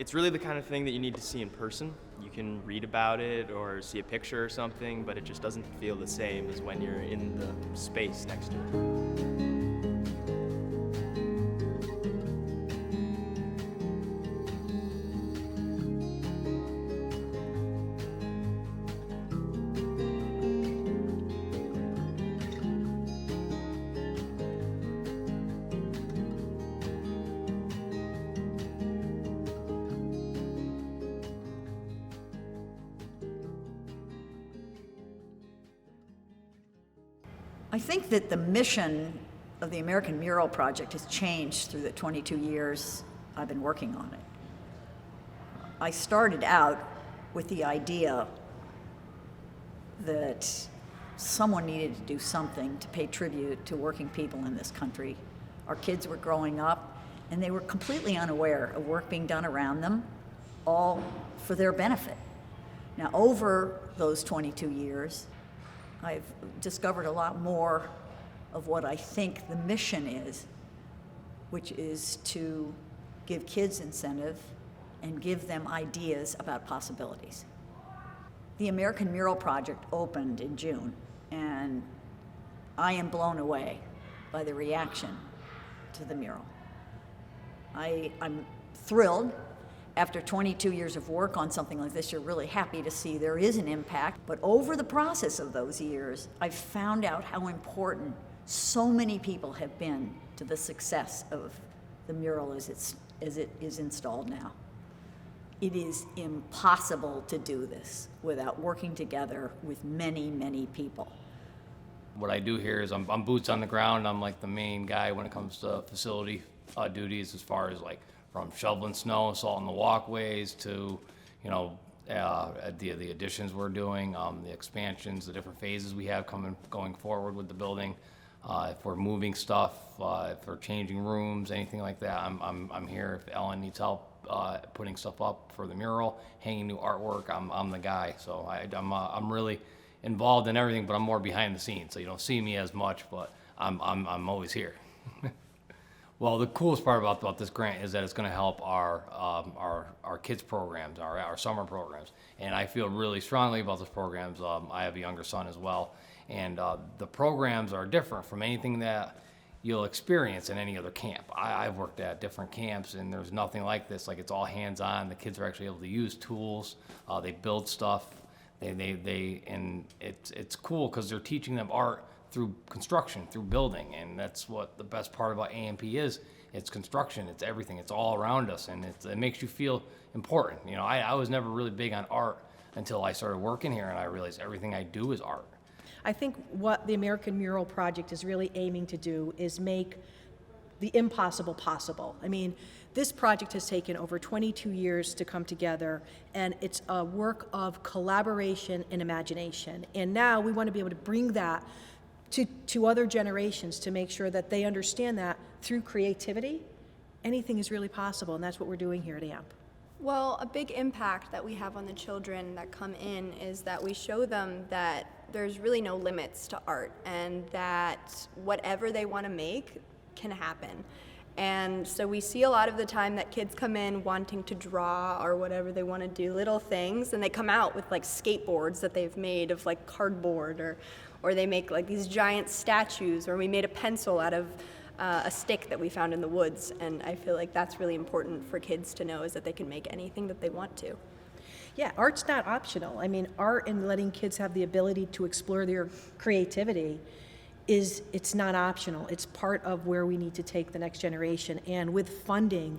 It's really the kind of thing that you need to see in person. You can read about it or see a picture or something, but it just doesn't feel the same as when you're in the space next to it. I think that the mission of the American Mural Project has changed through the 22 years I've been working on it. I started out with the idea that someone needed to do something to pay tribute to working people in this country. Our kids were growing up, and they were completely unaware of work being done around them, all for their benefit. Now, over those 22 years, I've discovered a lot more of what I think the mission is, which is to give kids incentive and give them ideas about possibilities. The American Mural Project opened in June, and I am blown away by the reaction to the mural. I'm thrilled. After 22 years of work on something like this, you're really happy to see there is an impact. But over the process of those years, I've found out how important so many people have been to the success of the mural as it is installed now. It is impossible to do this without working together with many, many people. What I do here is I'm boots on the ground. I'm like the main guy when it comes to facility duties, as far as like from shoveling snow, salting the walkways, to, you know, the additions we're doing, the expansions, the different phases we have going forward with the building. If we're moving stuff, if we're changing rooms, anything like that, I'm here. If Ellen needs help putting stuff up for the mural, hanging new artwork, I'm the guy. So I'm really involved in everything, but I'm more behind the scenes. So you don't see me as much, but I'm always here. Well, the coolest part about this grant is that it's going to help our kids programs, our summer programs, and I feel really strongly about those programs. I have a younger son as well, and the programs are different from anything that you'll experience in any other camp. I've worked at different camps, and there's nothing like this. Like, it's all hands-on. The kids are actually able to use tools. They build stuff. And it's cool because they're teaching them art through construction, through building, and that's what the best part about AMP is. It's construction, it's everything, it's all around us, and it makes you feel important. You know, I was never really big on art until I started working here, and I realized everything I do is art. I think what the American Mural Project is really aiming to do is make the impossible possible. I mean, this project has taken over 22 years to come together, and it's a work of collaboration and imagination. And now we want to be able to bring that to other generations to make sure that they understand that through creativity, anything is really possible, and that's what we're doing here at AMP. Well, a big impact that we have on the children that come in is that we show them that there's really no limits to art, and that whatever they want to make can happen. And so we see a lot of the time that kids come in wanting to draw or whatever they want to do, little things, and they come out with like skateboards that they've made of like cardboard, or they make like these giant statues, or we made a pencil out of a stick that we found in the woods. And I feel like that's really important for kids to know, is that they can make anything that they want to. Yeah, art's not optional. I mean, art and letting kids have the ability to explore their creativity it's not optional. It's part of where we need to take the next generation. And with funding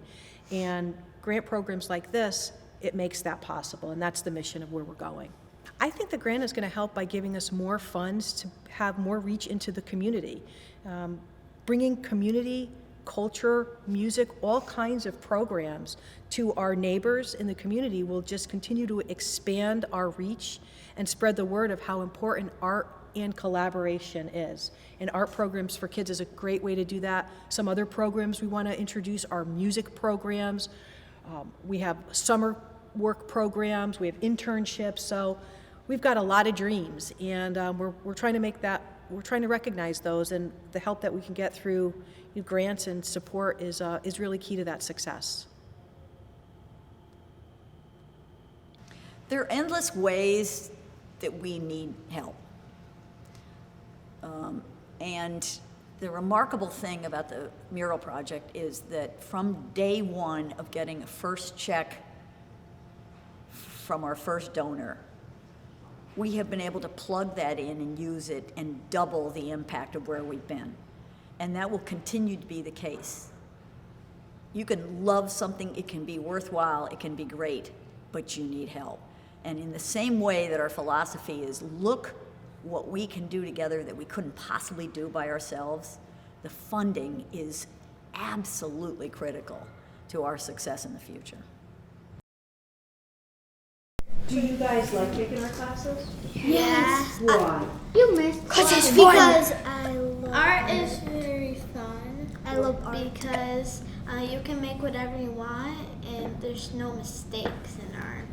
and grant programs like this, it makes that possible, and that's the mission of where we're going. I think the grant is going to help by giving us more funds to have more reach into the community. Bringing community, culture, music, all kinds of programs to our neighbors in the community will just continue to expand our reach and spread the word of how important art and collaboration is. And art programs for kids is a great way to do that. Some other programs we want to introduce are music programs. We have summer work programs, we have internships, so we've got a lot of dreams, and we're trying to make that, we're trying to recognize those, and the help that we can get through grants and support is really key to that success. There are endless ways that we need help. And the remarkable thing about the Mural project is that from day one of getting a first check from our first donor, we have been able to plug that in and use it and double the impact of where we've been. And that will continue to be the case. You can love something, it can be worthwhile, it can be great, but you need help. And in the same way that our philosophy is, look what we can do together that we couldn't possibly do by ourselves, the funding is absolutely critical to our success in the future. Do you guys like taking our classes? Yes. Why? You missed Because it's because I love art is very fun. I love art. Because you can make whatever you want and there's no mistakes in art.